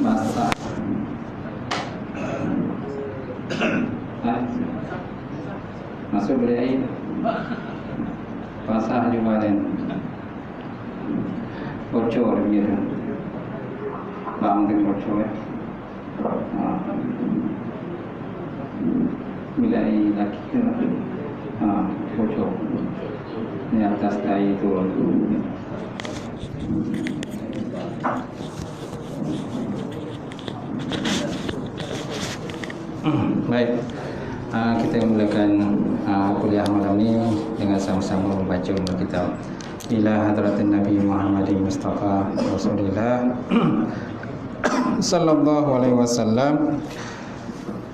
Masak. Masuk boleh air. Basah juga kan. Bocor gitu. Bang dengan bocor ya. Bila air lagi ke bocor. Ini atas air turun. Baik, kita mulakan kuliah malam ini dengan sama-sama membaca kitab Ila Hadratin Nabi Muhammadin Mustafa Rasulullah Sallallahu Alaihi Wasallam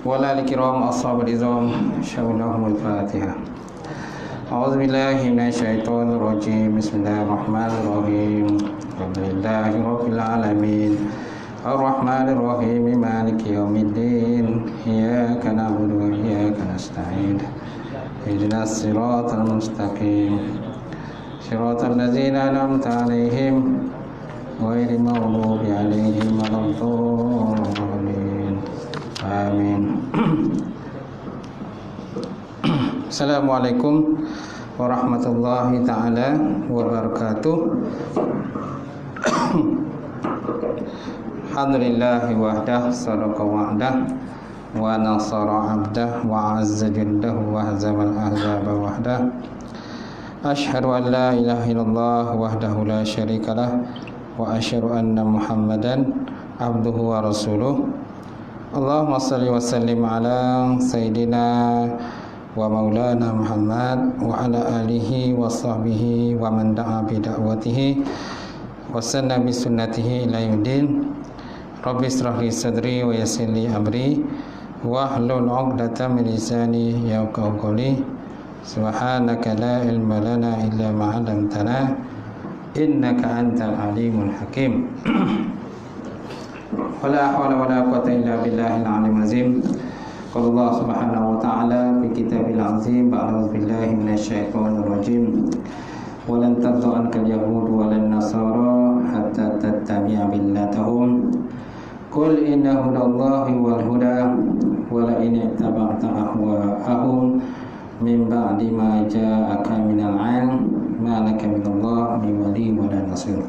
Wala likiram ashabul izam Syawallahumul Fatihah. A'udzu billahi minasyaitonir rajim. Bismillahirrahmanirrahim. Alhamdulillahi rabbil alamin. Ar-Rahmanir Rahim. Maliki yaumiddin. Iyyaka na'budu wa iyyaka nasta'in. Ihdinas siratal mustaqim. Siratal ladzina an'amta 'alaihim ghairil maghdubi 'alaihim waladdallin. Amin. Assalamualaikum warahmatullahi ta'ala wabarakatuh. Alhamdulillahi wahdah, sadaqa wa'dah, wa nasara abdah, wa azza jillahu, wa hazamal ahzaba wahdah. Ashhadu an la ilaha illallah wahdahu la syarikalah, wa ashhadu anna muhammadan abduhu wa rasuluh. Allahumma salli wa sallim ala sayyidina wa maulana Muhammad wa ala alihi wa sahbihi wa man da'a bi da'watihi wa sanna bi sunnatihi ila yaumil. Rabbi israh li sadri wa yassir li amri wa hlul 'uqdatam min lisani yafqahu qawli. Subhanaka la ilma lana illa ma 'allamtana innaka antal alimul hakim. Wala hawla wala quwwata illa billahil 'aliyyil azim. Qala Allah Subhanahu wa ta'ala fi kitabil azim, a'udzu billahi minasyaitonir rajim. Walan tarda ankal yahud walan nasara hatta tattabi'a millatahum. Qul inna hudallahi wal huda wa la in ittaba'ta ahwa'ahum min ba'di ma ja'aka minal 'ilm ma laka minallahi min wali wa la nasir.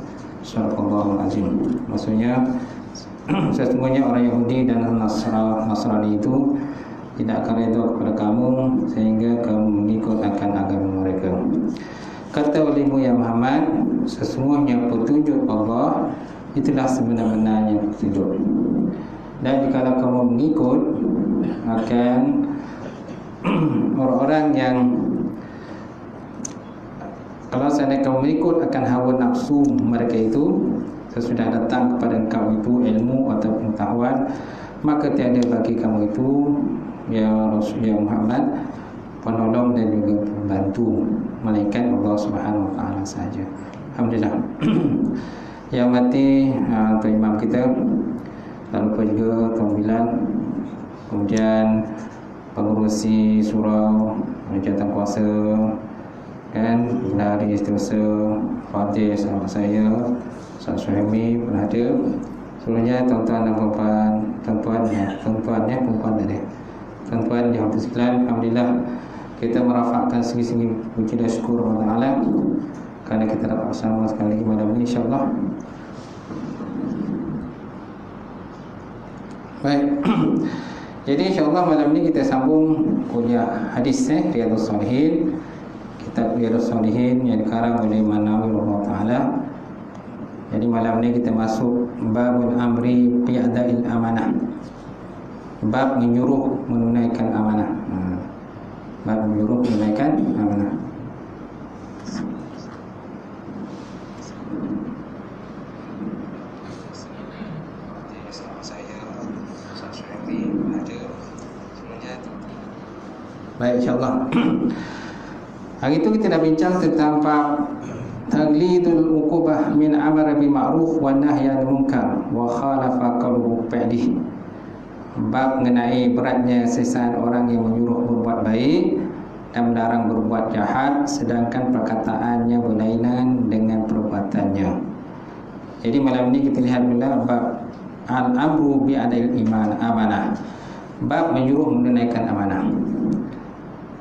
Subhanallahul azim. Maksudnya sesungguhnya orang Yahudi dan Nasrani itu tidak akan redha kepada kamu sehingga kamu mengikut akan agama mereka. Kata olehmu ya Muhammad, sesungguhnya petunjuk Allah itulah sebenar-benarnya petunjuk. Dan jika kamu mengikut akan orang-orang yang, kalau seandainya kamu mengikut akan hawa nafsu mereka itu, sesudah datang kepada engkau itu ilmu atau pengetahuan, maka tiada bagi kamu itu ya Rasul ya Muhammad penolong dan juga pembantu, melainkan Allah Subhanahu wa ta'ala saja. Alhamdulillah. Yang mati Tuan Imam kita, dan lupa juga Tuan Bilal, kemudian pengurusi surau, jawatan kuasa kan, dari seterusnya Fatih sahabat saya Ustaz Suhaimi pun ada. Seluruhnya tuan-tuan dan puan-puan, tuan-tuan di Hafiz Islam, alhamdulillah kita merafakkan segi-segi puji dan syukur kepada Allah kerana kita dapat bersama sekali lagi malam ini insya-Allah. Baik. Jadi insya-Allah malam ini kita sambung kuliah hadis Riyadhus Shalihin. Kitab Riyadhus Shalihin yang dikarang oleh Imam Nawawi rahimahullah taala. Jadi malam ini kita masuk babul amri bi'ada'il amanah. Bab menyuruh menunaikan amanah. Bab menyuruh menunaikan amanah. Baik, insyaAllah. Hari itu kita dah bincang tentang bab taglidul uqubah min amara bil ma'ruf wa nahyi 'anil munkar wa khalafa qawluhu ba'dih. Bab mengenai beratnya sesaan orang yang menyuruh berbuat baik dan melarang berbuat jahat, sedangkan perkataannya berlainan dengan perbuatannya. Jadi malam ini kita lihat pula bab al-amru bi adil iman amanah. Bab menyuruh menunaikan amanah.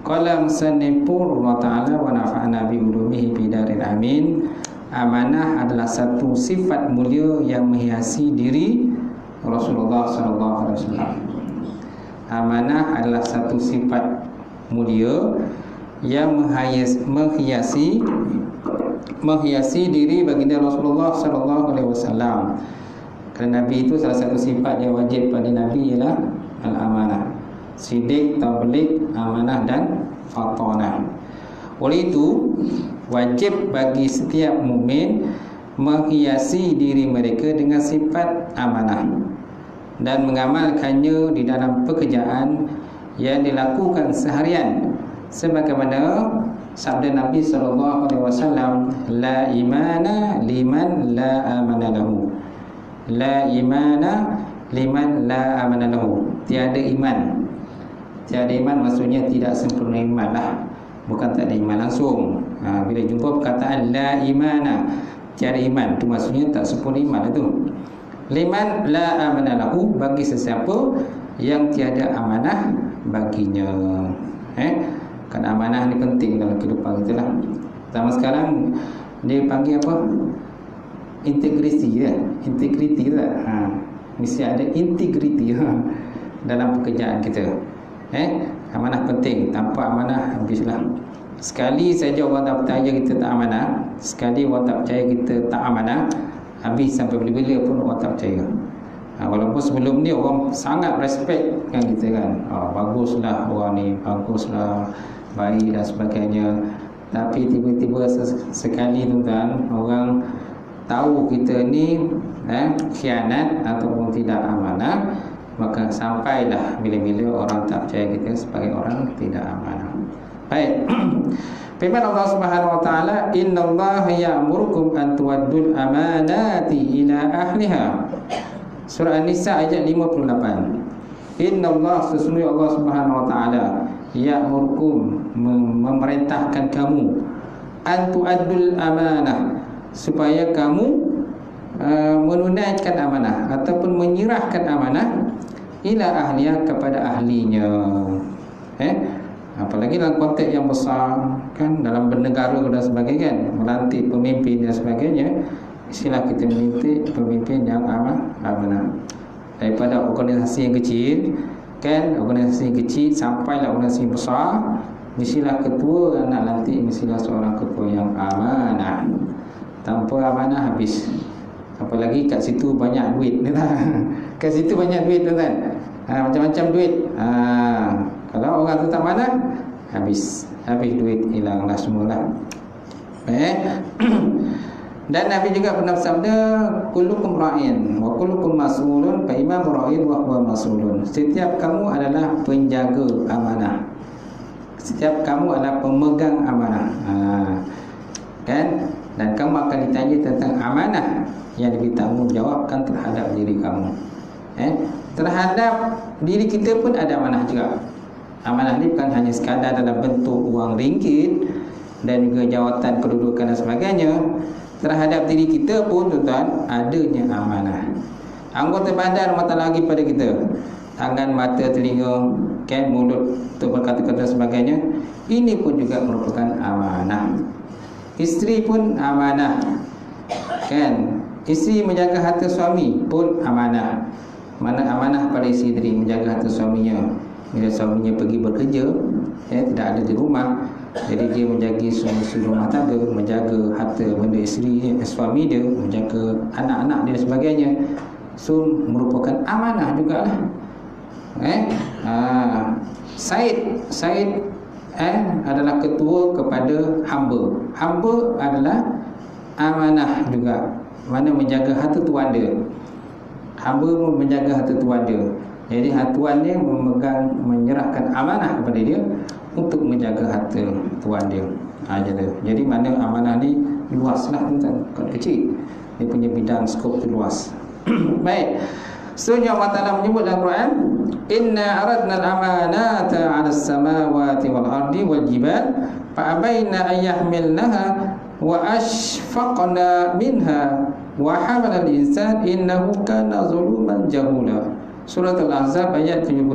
Qala musannifur Allah Ta'ala wa nafa'ana bi ulumihi bidaril amin. Amanah adalah satu sifat mulia yang menghiasi diri Rasulullah SAW. Amanah adalah satu sifat mulia yang menghiasi diri baginda Rasulullah SAW. Kerana Nabi itu salah satu sifat yang wajib pada Nabi ialah al-amanah. Sidik, tabligh, amanah dan fatanah. Oleh itu wajib bagi setiap mukmin menghiasi diri mereka dengan sifat amanah dan mengamalkannya di dalam pekerjaan yang dilakukan seharian, sebagaimana sabda Nabi SAW, la imana liman la amana lahu. La imana liman la amana lahu. Tiada iman. Tiada iman maksudnya tidak sempurna iman lah, bukan tak ada iman langsung. Bila jumpa perkataan la imana, tiada iman, itu maksudnya tak sempurna iman itu. Liman la amana lahu, bagi sesiapa yang tiada amanah baginya. Kan amanah ni penting dalam kehidupan kita lah. Zaman sekarang dia panggil apa? Integriti lah. Integriti lah. Mesti ada integriti dalam pekerjaan kita. Amanah penting. Tanpa amanah habislah. Sekali saja orang tak percaya kita tak amanah, sekali orang tak percaya kita tak amanah, habis sampai bila-bila pun orang tak percaya. Walaupun sebelum ni orang sangat respect kan kita kan, baguslah orang ni, baguslah, baik dan sebagainya. Tapi tiba-tiba sekali tu kan, orang tahu kita ni khianat ataupun tidak amanah, maka sampailah bila-bila orang tak percaya kita sebagai orang tidak amanah. Baik. Firman Allah Subhanahu wa taala, "Innallaha ya'murukum an tuwaddul amanati ila ahliha." Surah An-Nisa ayat 58. Innallaha, sesungguhnya Allah Subhanahu wa taala, ya'murukum, memerintahkan kamu, an tuwaddul amanah, supaya kamu menunaikan amanah ataupun menyerahkan amanah ila ahliya, kepada ahlinya. Apalagi dalam konteks yang besar kan, dalam bernegara dan sebagainya kan, melantik pemimpin dan sebagainya, istilah kita melantik pemimpin yang amanah. Daripada organisasi yang kecil kan, organisasi yang kecil sampailah organisasi yang besar, mestilah ketua nak lantik, mestilah seorang ketua yang amanah. Tanpa amanah habis. Apalagi kat situ banyak duit lah. Kat situ banyak duit kan, macam-macam duit. Kalau orang tu tak amanah, habis duit, hilanglah semualah. Dan Nabi juga pernah bersabda, kullukum ra'in wa kullukum mas'ulun fa imam ra'in wa huwa mas'ulun. Setiap kamu adalah penjaga amanah. Setiap kamu adalah pemegang amanah. Kan? Dan kamu akan ditanya tentang amanah yang dibertanggungjawabkan terhadap diri kamu. Terhadap diri kita pun ada amanah juga. Amanah ni bukan hanya sekadar dalam bentuk wang ringgit dan juga jawatan kedudukan dan sebagainya. Terhadap diri kita pun tuan-tuan adanya amanah. Anggota badan mata lagi pada kita, tangan, mata, telinga, kan, mulut untuk berkata-kata dan sebagainya. Ini pun juga merupakan amanah. Isteri pun amanah, kan? Isteri menjaga harta suami pun amanah. Mana amanah pada isteri menjaga harta suaminya. Bila suaminya pergi bekerja, tidak ada di rumah, jadi dia menjaga suami rumah tangga, menjaga harta benda isteri, suami dia, menjaga anak-anak dia dan sebagainya. So merupakan amanah jugalah. Said adalah ketua kepada hamba. Hamba adalah amanah juga. Mana menjaga harta tuan dia. Hamba pun menjaga harta tuan dia. Jadi tuan dia menyerahkan amanah kepada dia untuk menjaga harta tuan dia. Jadi mana amanah ni luas lah tuan, bukan kecil. Dia punya bidang skop tu luas. Baik. Seterusnya Allah Ta'ala menyebut dalam Quran, inna aradna al-amanata 'ala as-samawati wal ardi wal jibal fa abaina an yahmilnaha wa ashfaqna minha wa hamala al-insan innahu kana zaluman jahula. Surah Al-Ahzab ayat 72.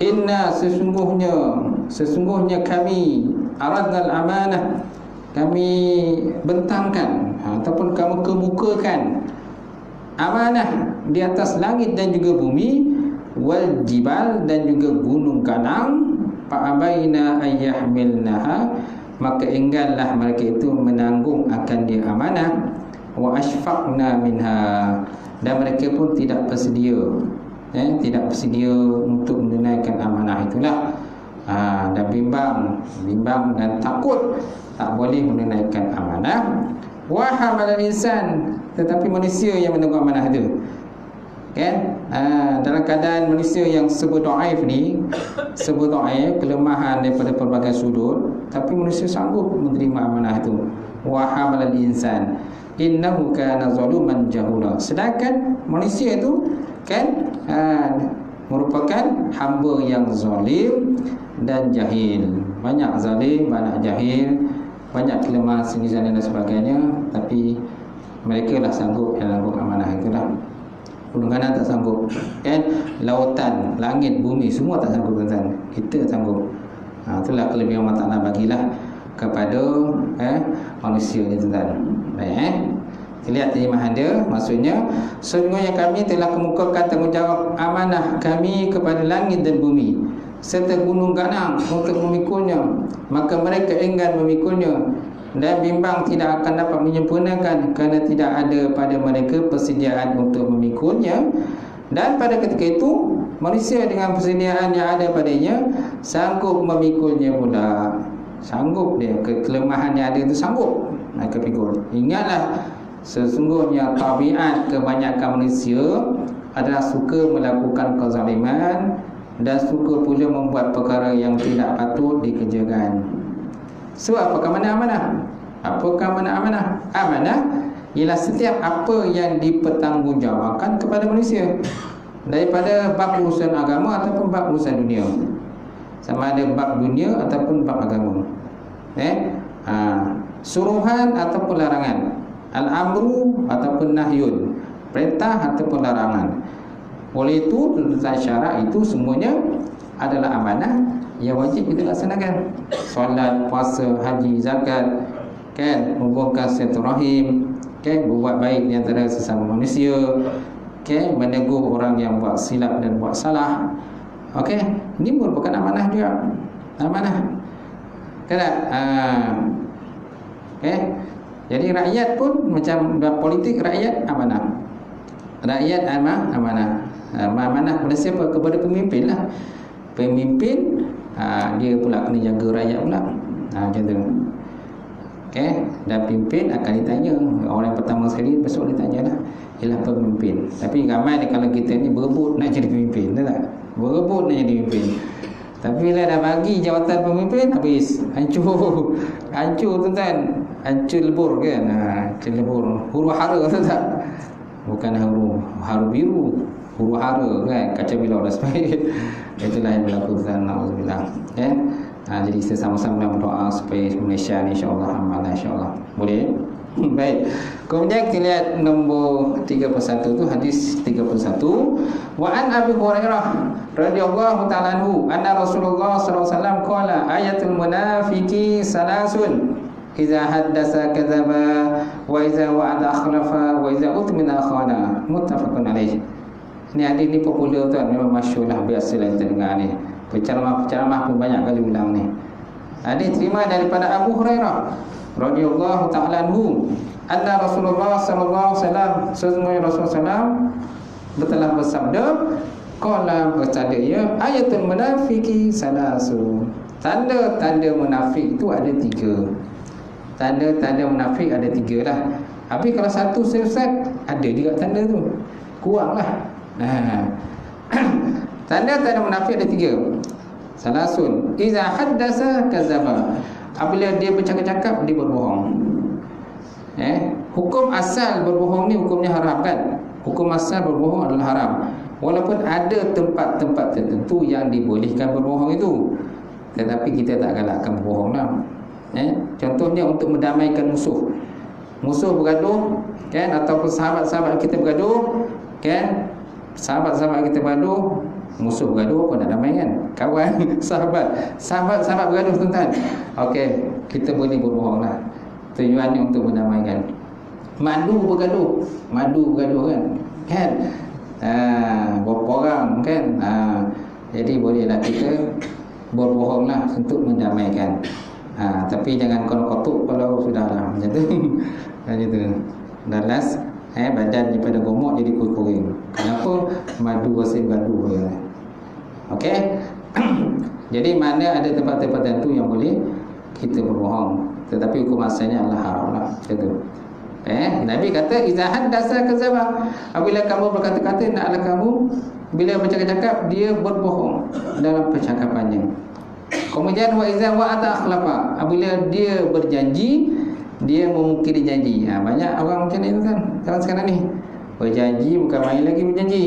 Inna sesungguhnya kami aradna al-amanah, kami bentangkan ataupun kami kemukakan amanah di atas langit dan juga bumi, wal jibal dan juga gunung ganang, fa abaina ayyahmilnaha, maka engganlah mereka itu menanggung akan dia amanah, wa ashfaqna minha, dan mereka pun tidak bersedia untuk menunaikan amanah itulah. Dan bimbang dan takut tak boleh menunaikan amanah. Wa hamalal insan, tetapi manusia yang menanggung amanah itu kan, dalam keadaan manusia yang serba dhaif ni, kelemahan daripada pelbagai sudut, tapi manusia sanggup menerima amanah itu. Wa hamalal insan innahu kana zaluman jahula, sedangkan manusia itu kan merupakan hamba yang zalim dan jahil. Banyak zalim, banyak jahil, banyak kelemahan sini sana dan sebagainya, tapi mereka lah sanggup dalam amanah itulah. Gunung ganang tak sanggup kan, lautan, langit, bumi semua tak sanggup tuan-tuan, kita sanggup. Itulah kelebihan Allah Ta'ala bagilah kepada manusia ni tuan-tuan. Baik, kita lihat terjemahan dia. Maksudnya, sesungguhnya kami telah kemukakan tanggungjawab amanah kami kepada langit dan bumi serta gunung ganang untuk memikulnya, maka mereka enggan memikulnya dan bimbang tidak akan dapat menyempurnakan kerana tidak ada pada mereka persediaan untuk memikulnya. Dan pada ketika itu manusia dengan persediaan yang ada padanya sanggup memikulnya pula. Sanggup dia, kelemahan yang ada itu sanggup mereka pikul. Ingatlah, sesungguhnya tabiat kebanyakan manusia adalah suka melakukan kezaliman dan suka pula membuat perkara yang tidak patut dikerjakan. Sebab apakah mana amanah? Apakah mana amanah? Amanah ialah setiap apa yang dipertanggungjawabkan kepada manusia, daripada bab urusan agama ataupun bab urusan dunia, sama ada bab dunia ataupun bab agama. Suruhan ataupun larangan, al-amru ataupun nahyun, perintah ataupun larangan. Oleh itu, tuntutan syarak itu semuanya adalah amanah yang wajib kita laksanakan. Solat, puasa, haji, zakat, kan, membuangkan silaturahim, kan, berbuat baik di antara sesama manusia, kan, menegur orang yang buat silap dan buat salah. Okey, ini merupakan amanah juga. Amanah. Kan? Jadi rakyat pun macam politik, rakyat amanah. Rakyat amanah. Amanah kepada siapa? Kepada pemimpin lah. Pemimpin dia pula kena jaga rakyat pula. Macam tu. Okey, dan pemimpin akan ditanya. Orang yang pertama sekali besok ditanya lah, ialah pemimpin. Tapi ramai kalau kita ni berebut nak jadi pemimpin, betul tak? Berebut nak jadi pemimpin. Tapi bila dah bagi jawatan pemimpin, habis. Hancur tuan-tuan. Hancur lebur kan. Hancur lebur. Huru hara, betul tak? Bukan haru biru, huru hara kan, kaca bilau dan sebagainya. Itulah yang berlaku tuan, alhamdulillah. Kan? Jadi kita sama-sama berdoa supaya Malaysia ni insya-Allah aman, insya-Allah. Boleh? Baik. Kemudian kita lihat nombor 31 tu, hadis 31. Wa an Abi Hurairah radhiyallahu ta'ala anhu anna Rasulullah sallallahu alaihi wasallam qala ayatul munafiqi salasun idza haddasa kadzaba wa idza wa'ada akhlafa wa idza utmina khana. Muttafaqun alaih. Ini hadis ni popular tuan, memang masyhurlah, biasalah kita dengar ni. Penceramah pun banyak kali ulang ni. Hadis terima daripada Abu Hurairah radhiyallahu ta'ala anhu anna Rasulullah sallallahu alaihi wasallam, sesungguhnya Rasulullah sallam telah bersabda, qala, berkata ia, ayatul munafiqi salasu. Tanda-tanda munafik itu ada 3. Tanda-tanda munafik ada 3 lah. Tapi kalau satu Ustaz, ada juga tanda tu, kurang lah. Tanda-tanda munafik ada 3. Salasun iza haddasa kadzaba. Apabila dia bercakap-cakap, dia berbohong. Hukum asal berbohong ni hukumnya haram kan? Hukum asal berbohong adalah haram. Walaupun ada tempat-tempat tertentu yang dibolehkan berbohong itu, tetapi kita tak galakkan berbohong lah. Contohnya untuk mendamaikan musuh. Musuh bergaduh kan, ataupun sahabat-sahabat kita bergaduh kan, sahabat-sahabat kita bergaduh, musuh bergaduh, apa nak damai kan? Kawan, sahabat bergaduh tuan-tuan. Okey, kita boleh berbohong lah. Tujuannya untuk mendamaikan. Madu bergaduh kan? Berapa orang kan? Jadi bolehlah kita berbohong lah untuk mendamaikan. Tapi jangan kotok-kotok kalau sudah lah macam tu. Macam tu. Dah last badan daripada gomok jadi kuring. Kenapa? Madu rasa gaduh. Okey. Jadi mana ada tempat-tempat tertentu yang boleh kita berbohong, tetapi hukum asalnya adalah haram lah. Macam tu. Nabi kata iza haddasa kadzaba. Apabila kamu berkata-kata, naklah kamu bila bercakap-cakap dia berbohong dalam percakapannya. Kemudian wa iza wa'ada akhlafa. Apabila dia berjanji, dia memungkiri janji. Banyak orang macam ni kan zaman sekarang ni. Berjanji bukan main lagi berjanji.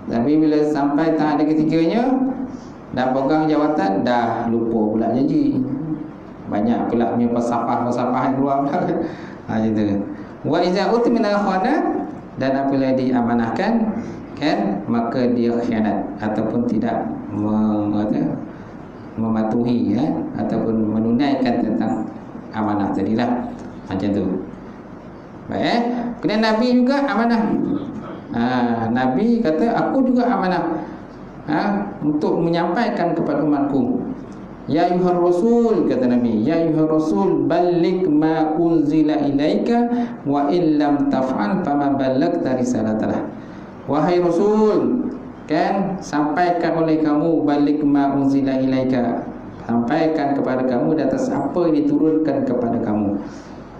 Tapi bila sampai tahap ketiganya, dah pegang jawatan, dah lupa pula janji. Banyak pula punya falsafah yang keluar pula kan. Macam tu. Wa iza utmina khana, dan apabila diamanahkan kan, maka dia khianat ataupun tidak mematuhi ataupun menunaikan tentang amanah tadilah. Macam tu. Baik. Kemudian Nabi juga amanah. Nabi kata aku juga amanah untuk menyampaikan kepada umatku. Ya ayuhar rasul, kata Nabi, ya ayuhar rasul balligh ma unzila ilaika wa illam taf'al fama ballagta risalatalah. Wahai rasul, kan, sampaikan oleh kamu, balligh ma unzila ilaika, sampaikan kepada kamu di atas apa yang diturunkan kepada kamu.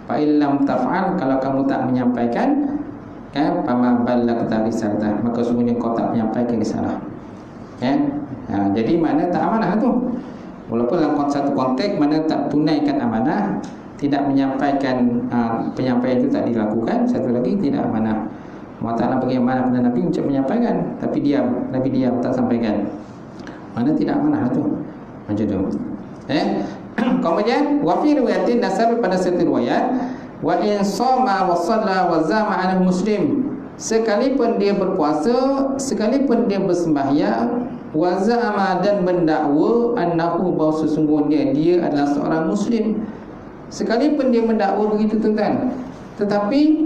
Fa illam taf'al, kalau kamu tak menyampaikan, kan, fama ballagta risalatalah, maka sungguhnya kau tak menyampaikan risalah. Kan? Jadi mana tak amanah tu. Walaupun dalam satu konteks mana tak tunaikan amanah, tidak menyampaikan, penyampaian itu tak dilakukan. Satu lagi tidak amanah. Allah Ta'ala bagi amanah kepada Nabi untuk menyampaikan, tapi diam, Nabi diam, tak sampaikan. Mana tidak amanah tu. Macam tu. Kemudian wafi riwayatin, dasar pada satu riwayat, wa in shoma wa shalla wa zama 'ala muslim, sekalipun dia berpuasa, sekalipun dia bersembahyang, wa za'ama, dan mendakwa, annahu, bahawa sesungguhnya dia adalah seorang muslim, sekalipun dia mendakwa begitu tuan-tuan, tetapi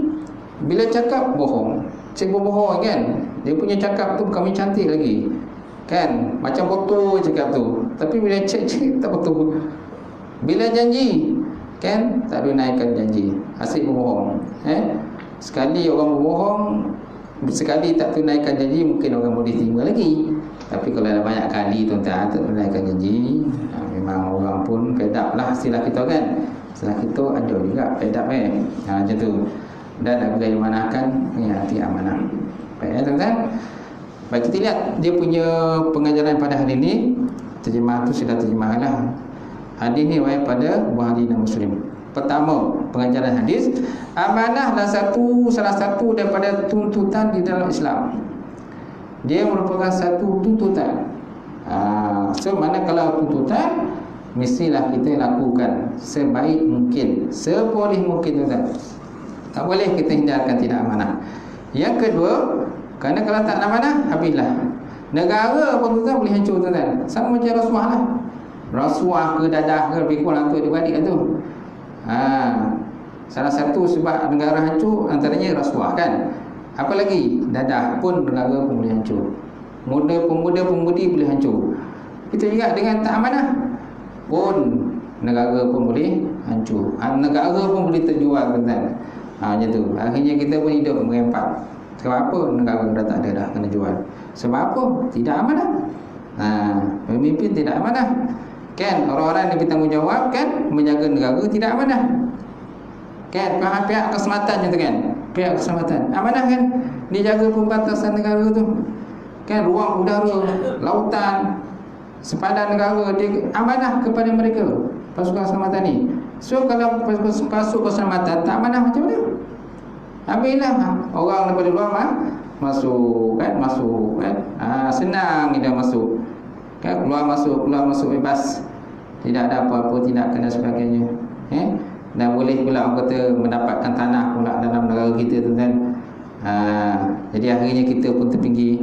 bila cakap bohong, berbohong kan, dia punya cakap tu bukan cantik lagi kan, macam betul cakap tu, tapi bila cek tak betul. Bila janji kan, tak tunaikan janji, asyik berbohong. Sekali orang berbohong, sekali tak tunaikan janji, mungkin orang boleh terima lagi. Tapi kalau ada banyak kali tuan-tuan tak tunaikan janji, memang orang pun fed up lah, istilah kita kan. Istilah kita ada juga fed up macam tu. Dan nak bagaimanakan hati amanah. Baik tuan-tuan. Baik, kita lihat dia punya pengajaran pada hari ini. Terjemah tu sudah terjemah lah. Hadis ni riwayat pada Bukhari dan Muslim. Pertama, pengajaran hadis, amanah adalah salah satu daripada tuntutan di dalam Islam. Dia merupakan satu tuntutan. So manakala tuntutan, mestilah kita lakukan sebaik mungkin, seboleh mungkin tuan. Tak boleh kita hindarkan tidak amanah. Yang kedua, kerana kalau tak amanah, habislah. Negara pun tuan boleh hancur tuan. Sama macam rasuah lah. Rasuah ke dadah ke lebih kurang tu adik-adik tu. Salah satu sebab negara hancur antaranya rasuah kan. Apa lagi? Dadah pun negara pun boleh hancur. Pemuda-pemudi boleh hancur. Kita juga dengan tak amanah pun negara pun boleh hancur. Negara pun boleh terjual tuan. Macam tu. Akhirnya kita pun hidup merempat. Sebab apa? Negara dah tak ada dah, kena jual. Sebab apa? Tidak amanah. Pemimpin tidak amanah. Kan, orang-orang yang bertanggungjawab kan menjaga negara tidak amanah. Kan, pihak keselamatan macam tu kan. Pihak keselamatan amanah kan, dia jaga pembatasan negara tu. Kan, ruang udara, lautan, sepadan negara, dia amanah kepada mereka, pasukan keselamatan ni. So kalau pasukan keselamatan tak amanah macam mana? Habislah orang daripada luar masuk kan, senang kita masuk kan, keluar masuk bebas, tidak ada apa-apa tindakan dan sebagainya. Dan boleh pula orang kata mendapatkan tanah pula dalam negara kita tu kan. Jadi akhirnya kita pun tertinggi,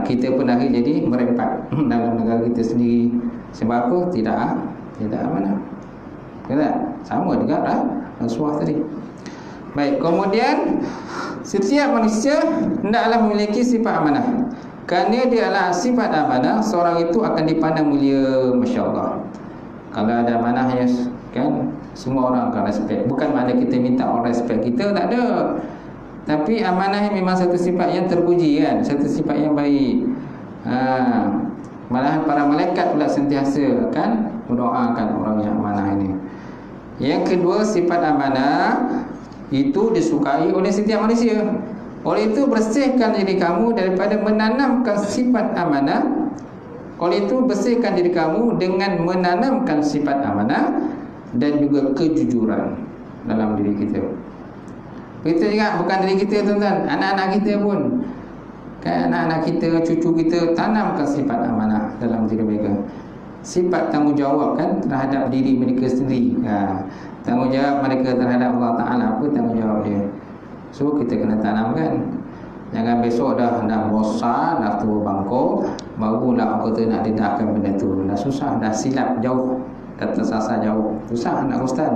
kita pun akhirnya jadi merempat dalam negara kita sendiri. Sebab apa? Tidak amanah. Kan? Sama juga Rasulullah tadi. Baik, kemudian setiap manusia hendaklah memiliki sifat amanah. Kerana dia adalah sifat amanah, seorang itu akan dipandang mulia, masya-Allah. Kalau ada amanah, kan, semua orang akan respect. Bukan makna kita minta orang respect kita, tak ada. Tapi amanah memang satu sifat yang terpuji kan, satu sifat yang baik. Malahan para malaikat pula sentiasa akan mendoakan orang yang amanah ini. Yang kedua, sifat amanah itu disukai oleh setiap manusia. Oleh itu bersihkan diri kamu daripada menanamkan sifat amanah. Oleh itu bersihkan diri kamu dengan menanamkan sifat amanah dan juga kejujuran dalam diri kita. Kita juga bukan diri kita tuan-tuan, anak-anak kita pun kan, anak-anak kita, cucu kita, tanamkan sifat amanah dalam diri mereka. Sifat tanggungjawab kan terhadap diri mereka sendiri. Tanggungjawab mereka terhadap Allah Ta'ala, apa tanggungjawab dia? So kita kena tanamkan. Jangan besok dah bosan, dah tua bangkok, barulah orang kata nak dedahkan benda tu. Dah susah, dah silap jauh, dah tersasar jauh, susah nak ustaz.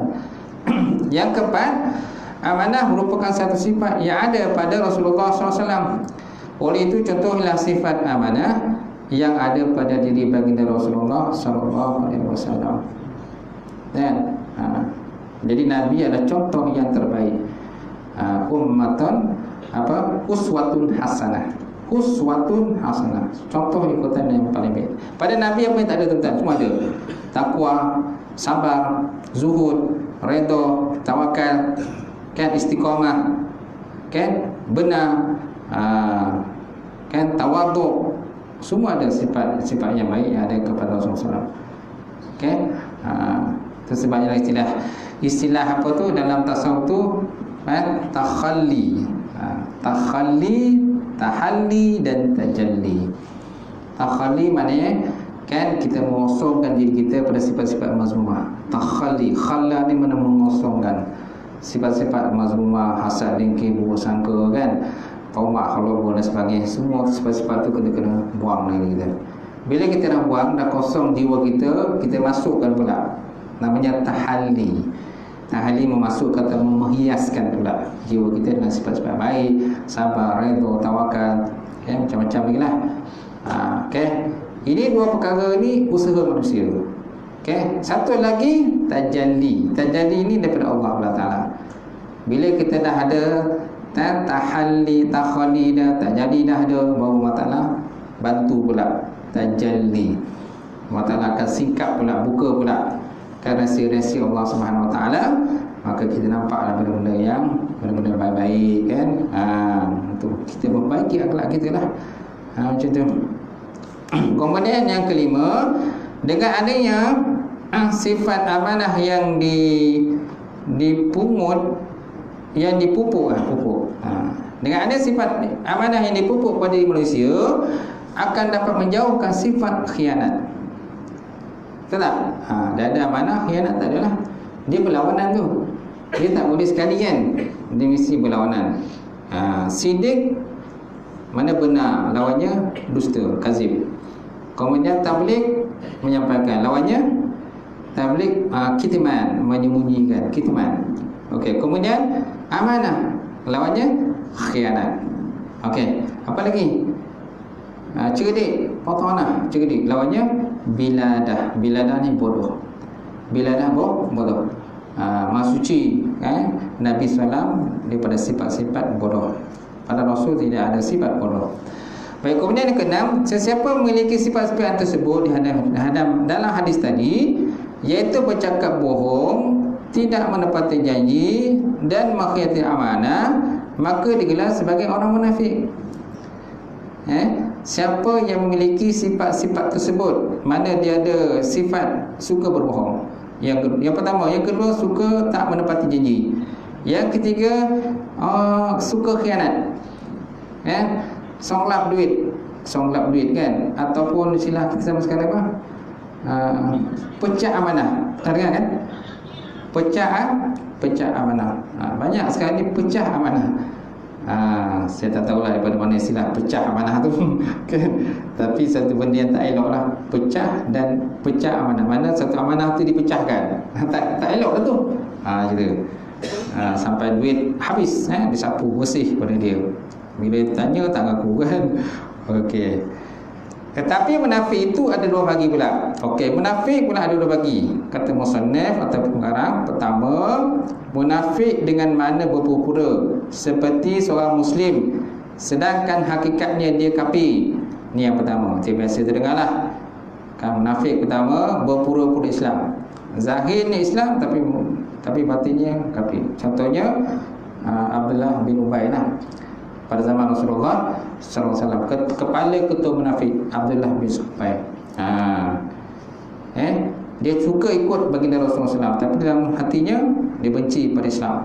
Yang keempat, amanah merupakan satu sifat yang ada pada Rasulullah SAW. Oleh itu contohlah sifat amanah yang ada pada diri baginda Rasulullah SAW. Dan jadi Nabi adalah contoh yang terbaik. Uswatun hasanah. Uswatun hasanah, contoh ikutan yang paling baik. Pada Nabi apa yang tak ada tuan-tuan? Semua ada. Takwa, sabar, zuhud, redha, tawakal, kan, istiqamah, kan, benar, kan, tawaduk. Semua ada sifat yang baik yang ada kepada Rasulullah. Okay? Itu sebabnya istilah apa tu dalam tasawuf tu, takhalli. Tahalli dan tajalli. Takhalli maknanya kan kita mengosongkan diri kita pada sifat-sifat mazmumah. Takhalli, khalla ni mana mengosongkan sifat-sifat mazmumah, hasad, dengki, buruk sangka kan, tamak, khalabun dan sebagainya. Semua sifat-sifat tu kena buang dari kita. Bila kita dah buang, dah kosong jiwa kita, kita masukkan pula, namanya tahalli. Tahalli memasukkan atau menghiaskan pula jiwa kita dengan sifat-sifat baik, sabar, redha, tawakal, okay, macam-macam lagi lah. Okay. Ini dua perkara ni usaha manusia. Okay. Satu lagi tajalli. Tajalli ini daripada Allah Ta'ala. Bila kita dah ada tahalli, takhalli dah, tajalli dah ada, baru Allah Ta'ala bantu pula tajalli. Allah Ta'ala akan singkap pula, buka pula kan rahsia-rahsia Allah Subhanahu Wa Ta'ala. Maka kita nampaklah benda-benda yang benda-benda baik-baik kan. Untuk kita memperbaiki akhlak kita lah. Macam tu. Kemudian yang kelima, dengan adanya sifat amanah yang dipungut, yang dipupuk. Dengan ada sifat amanah yang dipupuk pada manusia, akan dapat menjauhkan sifat khianat. Betul tak? Dah ada amanah, khianat tak adalah. Dia berlawanan tu. Dia tak boleh sekali kan. Dia mesti berlawanan. Sidik, mana benar, lawannya dusta, kazib. Kemudian tabligh, menyampaikan, lawannya tabligh, kitman, menyembunyikan, kitman. Okey, kemudian amanah, lawannya khianat. Okey, apa lagi? Cerdik, potonah, cerdik, lawannya biladah. Biladah ni bodoh. Biladah bodoh. Masuci kan, Nabi SAW daripada sifat-sifat bodoh. Pada Rasul tidak ada sifat bodoh. Baik, kemudian yang keenam, sesiapa memiliki sifat-sifat tersebut dalam hadis tadi, iaitu bercakap bohong, tidak menepati janji dan mengkhianati amanah, maka digelar sebagai orang munafik. siapa yang memiliki sifat-sifat tersebut, mana dia ada sifat suka berbohong. Yang pertama, yang kedua suka tak menepati janji. Yang ketiga suka khianat. Songlap duit kan, ataupun istilah kita sama sekali apa? Pecah amanah. Dengar kan? Pecah amanah. Banyak sekarang ni pecah amanah. Saya tak tahulah daripada mana istilah pecah amanah tu kan. Tapi satu benda yang tak elok lah, pecah dan pecah amanah. Mana satu amanah tu dipecahkan. tak elok lah tu. Gitu. Sampai duit habis, disapu bersih pada dia. Bila tanya tak ngaku kan. Okey. Tetapi munafik itu ada dua bagi pula. Okey, munafik pula ada dua bagi. Kata musannaf atau pengarang, pertama, munafik dengan makna berpura-pura seperti seorang muslim sedangkan hakikatnya dia kafir. Ni yang pertama. Kita biasa terdengarlah. Kan munafik pertama berpura-pura Islam. Zahirnya Islam tapi batinnya kafir. Contohnya Abdullah bin Ubay lah. Pada zaman Rasulullah SAW, kepala ketua munafik Abdullah bin Ubay. Dia suka ikut baginda Rasulullah SAW, tapi dalam hatinya dia benci pada Islam.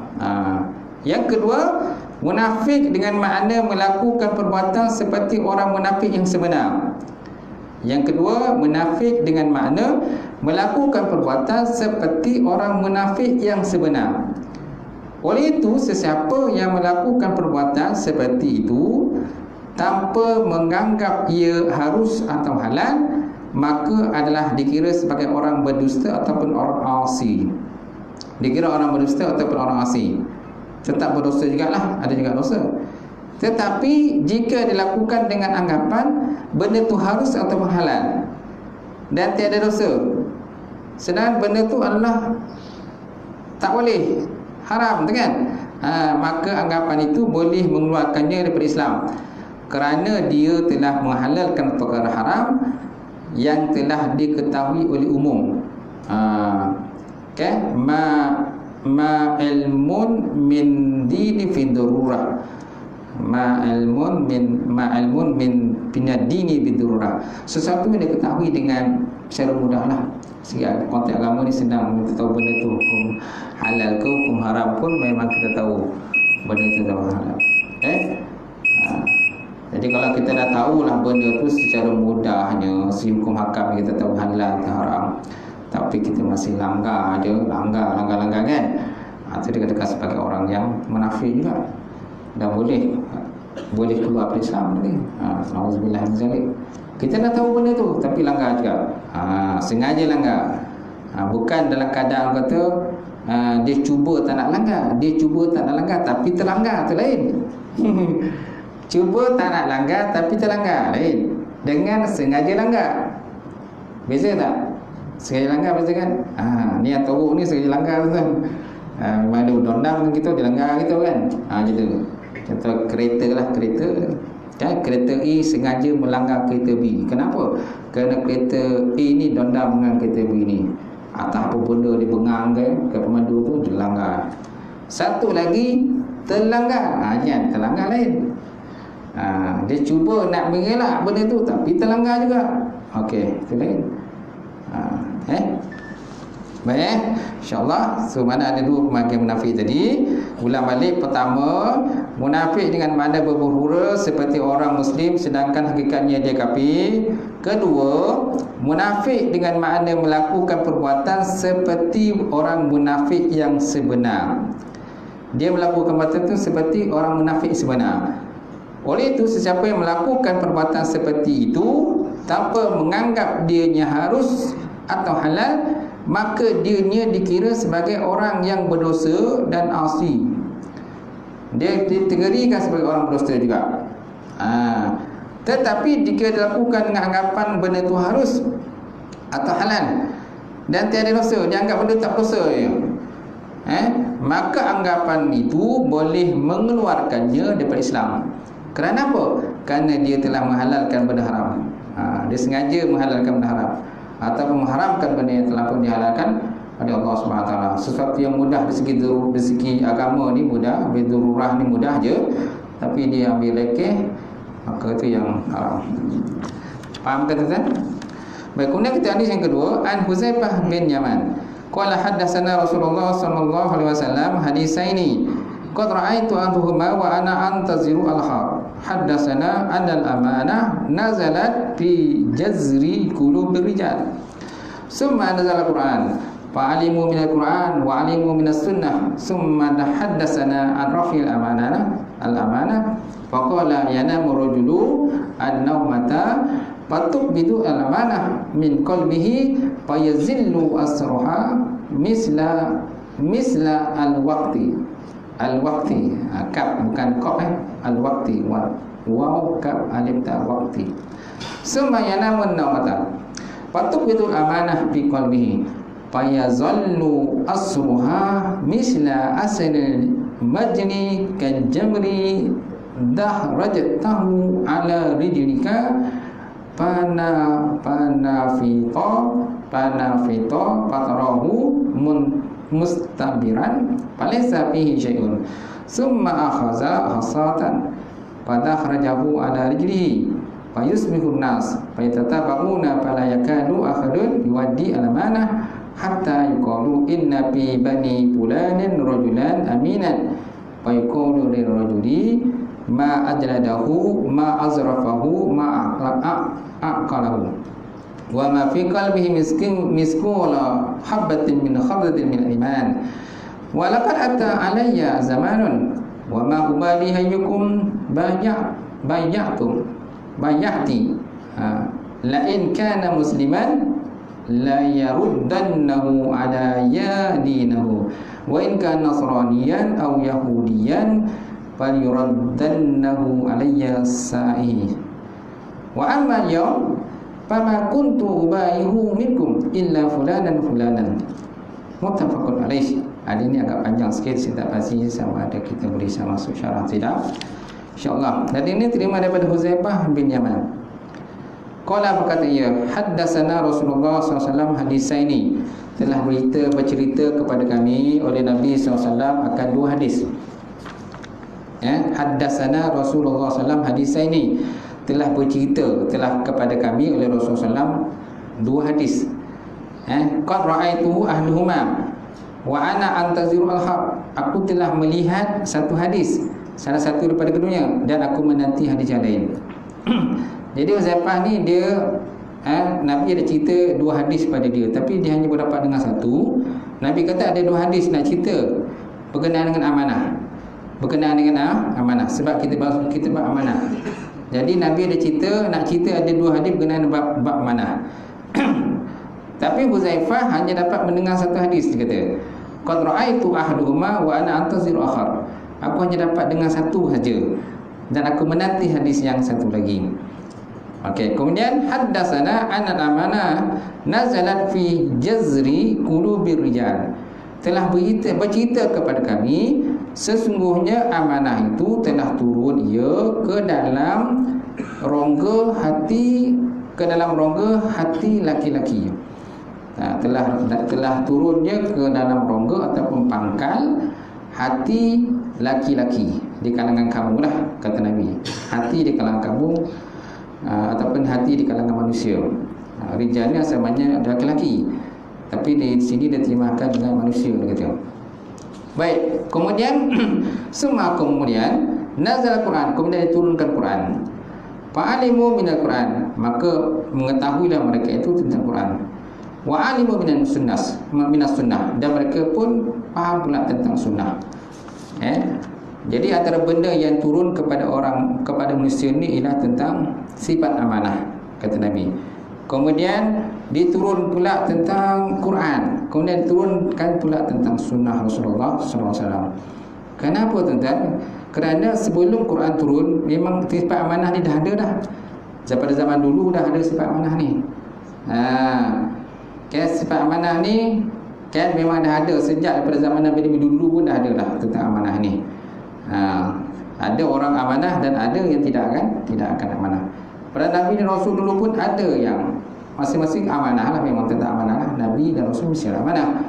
Yang kedua, munafik dengan makna melakukan perbuatan seperti orang munafik yang sebenar. Yang kedua, munafik dengan makna melakukan perbuatan seperti orang munafik yang sebenar. Oleh itu, sesiapa yang melakukan perbuatan seperti itu tanpa menganggap ia harus atau halal, maka adalah dikira sebagai orang berdusta ataupun orang asi. Dikira orang berdusta ataupun orang asi. Tetap berdosa jugalah, ada juga dosa. Tetapi jika dilakukan dengan anggapan benda itu harus ataupun halal dan tiada dosa, sedangkan benda itu adalah tak boleh, haram, kan? Maka anggapan itu boleh mengeluarkannya daripada Islam, kerana dia telah menghalalkan perkara haram yang telah diketahui oleh umum. Ma ilmun min dini fi darurah. Ma ilmun min dini bi darurah. Sesuatu yang diketahui dengan secara mudahlah. Sehingga konteks agama ni senang, kita tahu benda tu hukum halal ke hukum haram pun memang kita tahu benda tu dah halal. Jadi kalau kita dah tahulah benda tu secara mudahnya, si hukum hakam kita tahu halal atau haram, tapi kita masih langgar kan, itu dikatakan sebagai orang yang munafik juga, dan boleh keluar dari Islam ni. Nauzubillah min zalik. Kita dah tahu benda tu tapi langgar juga. Sengaja langgar. Bukan dalam keadaan kata dia cuba tak nak langgar, tapi terlanggar, tu lain. Cuba tak nak langgar tapi terlanggar, lain. Dengan sengaja langgar, beza tak? Sengaja langgar beza kan? Ni yang teruk ni sengaja langgar tu. Memang ada undang-undang kita, dia langgar gitu kan. Gitu. Contoh kereta kan, kereta A sengaja melanggar kereta B. Kenapa? Kerana kereta A ni dondam dengan kereta B ni. Atau apa benda dia bengang ke pemandu tu, dia langgar. Satu lagi terlanggar. Terlanggar lain. Dia cuba nak mengelak benda tu tapi terlanggar juga. Okey, itu lain. Baik, insyaAllah. So, mana ada dua pemakaian munafik tadi. Ulang balik. Pertama, munafik dengan makna berpura-pura seperti orang Muslim sedangkan hakikatnya dia kafir. Kedua, munafik dengan makna melakukan perbuatan seperti orang munafik yang sebenar. Dia melakukan perbuatan itu seperti orang munafik sebenar. Oleh itu, sesiapa yang melakukan perbuatan seperti itu tanpa menganggap dianya harus atau halal, maka dianya dikira sebagai orang yang berdosa dan asi. Dia dikategorikan sebagai orang berdosa juga. Tetapi jika dilakukan dengan anggapan benda itu harus atau halal dan tiada dosa, dianggap benda tak berdosa ya, maka anggapan itu boleh mengeluarkannya daripada Islam. Kerana apa? Kerana dia telah menghalalkan benda haram. Dia sengaja menghalalkan benda haram ataupun mengharamkan benda yang telah pun dihalalkan oleh Allah SWT. Sesuatu yang mudah dari segi agama ni mudah, bidururah ni mudah je, tapi dia ambil lekeh, maka maka itu yang haram. Faham ke tuan? Baik, kemudian kita hadis yang kedua, an Huzaifah bin Yaman. Qala haddatsana Rasulullah sallallahu alaihi wasallam hadisaini. Qad ra'aitu anhuma wa ana antaziru al-har. Haddatsana anal amanah nazalat fi jazri qulubir rijal. Summa nazala al-Qur'an. Fa'alimu minal Qur'an wa 'alimu minas sunnah. Summa haddatsana an rafil al-amanah. Faqala yanamu rajulu an-nawmata fatuqbidu al-amanah min qalbihi fayazillu asruha misla al-waqti. Al-waqti, kaf bukan qaf, al-waqti, waw kaf alif ta waqti. Summa yanamu an-nawmata fatuqbidu al-amanah fi qalbihi fayazallu asruha misla asal majni kajamri dahrajtahu ala rijlika panafito fatarahu mustabiran falaysa fihi syai'un summa akhadha hasatan fadakhrajahu ala rijlihi fayusbihu an-nas fayatatabuna fala yakadu ahadun yuwaddi al-amanah hatta yuqalu inna fi bani fulanin rajulan aminan fayaqulu lirajuli ma ajladahu ma azrafahu ma aqalahu wa ma fi qalbihi miskula habatin min khardalin min iman wa laqad ata alayya zamanun wa ma ubali hayyukum bayati la in kana musliman la yaruddannahu ala yadinahu wa in kana nasraniyan aw yahudiyan falyuraddannahu alayya sa'i wa amma yawm fama kuntu ubaihu minkum illa fulanan muttafaqun alaih. Hadis ini agak panjang sikit, saya tak pasti sama ada kita boleh sama masuk syarah tidak, insyaallah. Dan ini terima daripada Huzaifah bin Yaman. Qala berkata ia, haddatsana Rasulullah SAW hadisaini, telah bercerita kepada kami oleh Nabi SAW akan dua hadis. Haddatsana Rasulullah SAW hadisaini, telah bercerita kepada kami oleh Rasulullah SAW dua hadis. Qad ra'aitu ahluhuma wa ana antaziru al-haq. Aku telah melihat satu hadis, salah satu daripada keduanya, dan aku menanti hadis yang lain. Jadi Huzaifah ni dia Nabi ada cerita dua hadis pada dia, tapi dia hanya berdapat dengan satu. Nabi kata ada dua hadis nak cerita berkenaan dengan amanah. Berkenaan dengan amanah, sebab kita bahas amanah. Jadi Nabi ada nak cerita ada dua hadis berkenaan bab amanah. Tapi Huzaifah hanya dapat mendengar satu hadis. Dia kata, qad ra'aitu ahaduhuma wa ana antaziru akhar. Aku hanya dapat dengar satu saja dan aku menanti hadis yang satu lagi. Okey, kemudian haddatsana anal amanah nazalat fi jazri qulubir rijal. Telah bercerita kepada kami sesungguhnya amanah itu telah turun ia ke dalam rongga hati laki-laki. Telah turunnya ke dalam rongga ataupun pangkal hati laki-laki di kalangan kamu lah, kata Nabi. Hati di kalangan kamu ataupun hati di kalangan manusia. Rijal ni asalnya laki-laki, tapi di sini dia terjemahkan dengan manusia, dia kata. Baik, kemudian kemudian nazal Quran, kemudian diturunkan Quran. Fa'alimu minal Quran, maka mengetahuilah mereka itu tentang Quran. Wa alimu minas sunnah, dan mereka pun faham pula tentang sunnah. Jadi antara benda yang turun kepada manusia ni ialah tentang sifat amanah, kata Nabi. Kemudian diturun pula tentang Quran, kemudian turunkan pula tentang sunnah Rasulullah SAW. Kenapa tuan-tuan? Kerana sebelum Quran turun memang sifat amanah ni dah ada dah. Daripada zaman dulu dah ada sifat amanah ni. Sifat amanah ni memang dah ada sejak daripada zaman Nabi dulu pun dah ada dah tentang amanah ni. Ada orang amanah dan ada yang tidak akan amanah. Pada Nabi dan Rasul dulu pun ada yang masing-masing amanah lah, memang tentang amanah lah. Nabi dan Rasul mesti amanah.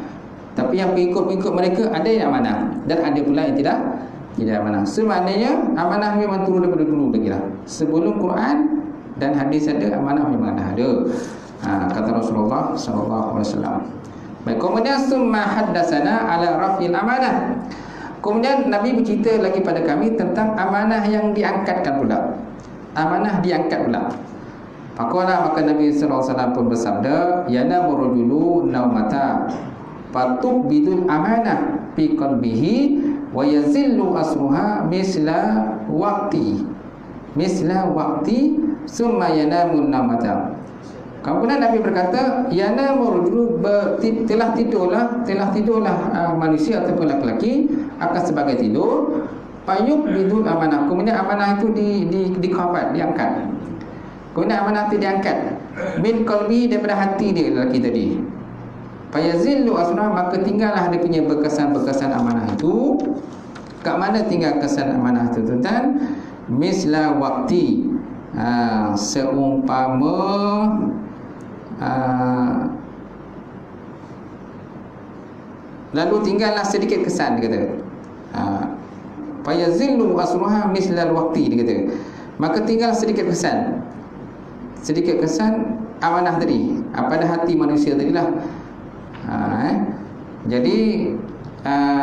Tapi yang pengikut-pengikut mereka ada yang amanah dan ada pula yang Tidak amanah. Maknanya amanah memang turun daripada dulu lagi lah. Sebelum Quran dan hadis ada, amanah memang ada. Kata Rasulullah sallallahu alaihi wasallam. Baik, kemudian summa haddatsana ala rafil amanah. Kemudian Nabi bercerita lagi pada kami tentang amanah yang diangkatkan pula. Amanah diangkat pula. Maka Nabi sallallahu alaihi wasallam pun bersabda, yanamu rajulu naumata patub bidul amanah fi qalbihi wa yazillu asruha misla waqti summa yanamu naumata. Kemudian Nabi berkata, yanamu rajulu telah tidurlah manusia ataupun lelaki akan sebagai tidur, payuk bidul amanah. Kemudian amanah itu dikhabat, diangkat. Kemudian amanah itu diangkat min qalbi, daripada hati dia lelaki tadi. Fayazillu asrah, maka tinggallah dia punya bekesan-bekesan amanah itu. Kat mana tinggal kesan amanah itu, tuan? Misla waqti, seumpama lalu tinggallah sedikit kesan, dia kata. Fayazillu asruha misla waqti, dia kata. Maka tinggal sedikit kesan amanah tadi pada hati manusia tadi lah. Jadi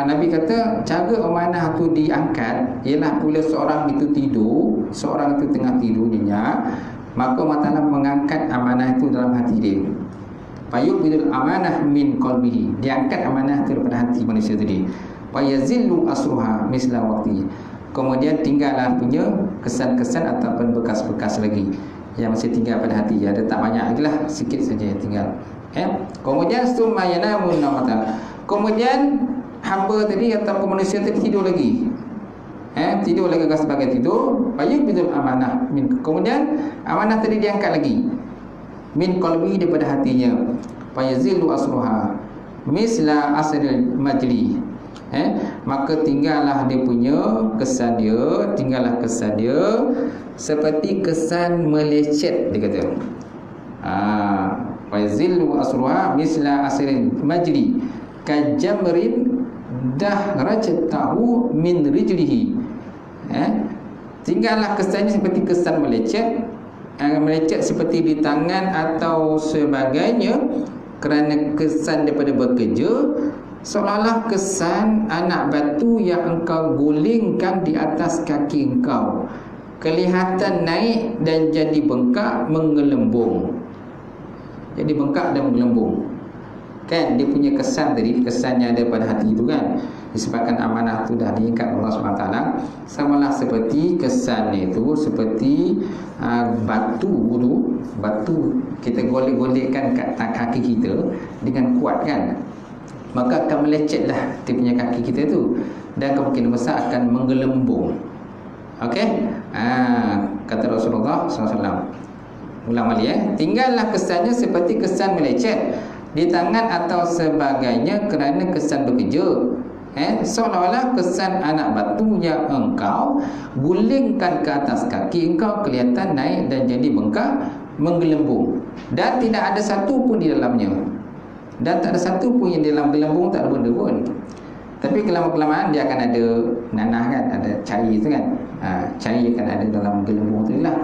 Nabi kata cara amanah tu diangkat ialah bila seorang itu tidur, seorang itu tengah tidur nyenyak, maka Allah Ta'ala mengangkat amanah itu dalam hati dia. Fayuk bidul amanah min qalbihi, diangkat amanah itu daripada hati manusia tadi. Fayazillu asruha misla waqti, kemudian tinggallah punya kesan-kesan ataupun bekas-bekas lagi yang masih tinggal pada hati. Ada tak banyak lagi lah, sikit saja yang tinggal. Kemudian summa yanamu nawmata, kemudian hamba tadi ataupun manusia tadi tidur lagi. Tidur lagi sebagai tidur. Fayuk bidul amanah min, kemudian amanah tadi diangkat lagi min qalbi, daripada hatinya. Fayazillu asruha misla asril majli, maka tinggallah dia punya kesan dia, seperti kesan melecet, dia kata. Fayazillu asruha misla asril majli kajamrin dahrajtahu min rijlihi. Tinggallah kesannya seperti kesan melecet, seperti di tangan atau sebagainya, kerana kesan daripada bekerja, seolah-olah kesan anak batu yang engkau gulingkan di atas kaki engkau, kelihatan naik dan jadi bengkak menggelembung. Jadi bengkak dan menggelembung, kan dia punya kesan tadi, kesannya ada pada hati itu kan. Disebabkan amanah itu dah diangkat Allah SWT, samalah seperti kesannya itu seperti batu kita golek-golekkan kat kaki kita dengan kuat kan, maka akan melecetlah dia punya kaki kita tu, dan kemungkinan besar akan menggelembung. Okey, kata Rasulullah SAW. Ulang balik tinggallah kesannya seperti kesan melecet di tangan atau sebagainya kerana kesan bekerja, seolah-olah kesan anak batu yang engkau gulingkan ke atas kaki engkau, kelihatan naik dan jadi bengkak menggelembung, dan tidak ada satu pun di dalamnya, dan tak ada satu pun yang di dalam gelembung, tak ada benda pun. Tapi kelama-kelamaan dia akan ada nanah kan, ada cair tu kan, cair akan ada dalam gelembung tu lah.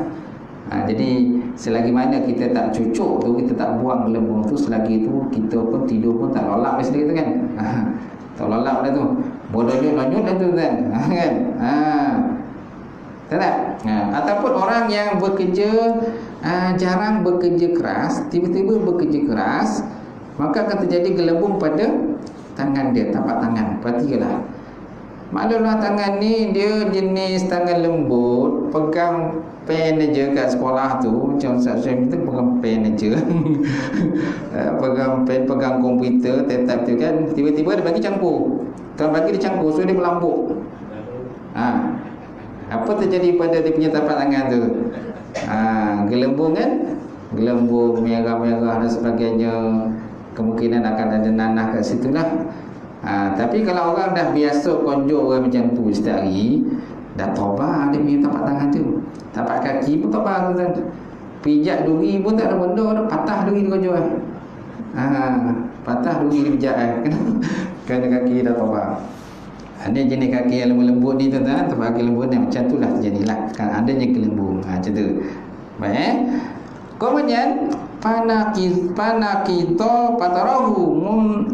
Jadi selagi mana kita tak cucuk tu, kita tak buang gelembung tu, selagi tu kita pun tidur pun tak lolap sedikit tu kan. Tak lolap dah tu, bodoh-nyut dah tu kan. Tak? Ataupun orang yang bekerja jarang bekerja keras, tiba-tiba bekerja keras, maka akan terjadi gelembung pada tangan dia, tapak tangan. Perhatikanlah, maklumlah tangan ni dia jenis tangan lembut, pegang pen aja kat sekolah tu, macam Ustaz Syam kita pegang pen aja. Pegang pen, pegang komputer, tetap tu kan, tiba-tiba dia bagi cangkul. Tuan bagi dia cangkul, so dia melambuk. Apa terjadi pada dia punya tapak tangan tu? Gelembung kan? Gelembung, merah-merah dan sebagainya. Kemungkinan akan ada nanah kat situ lah. Tapi kalau orang dah biasa konjok orang macam tu setiap hari, dah taubat dia punya tapak tangan tu. Tapak kaki pun taubat kan. Pijak duri pun tak ada benda, dah patah duri dia konjok patah duri dia pijak Kerana kaki dah taubat. Ada jenis kaki yang lembut-lembut ni tuan-tuan, tempat kaki lembut ni macam itulah terjadilah kan adanya gelembung. Macam tu. Baik. Kemudian panakito patarahu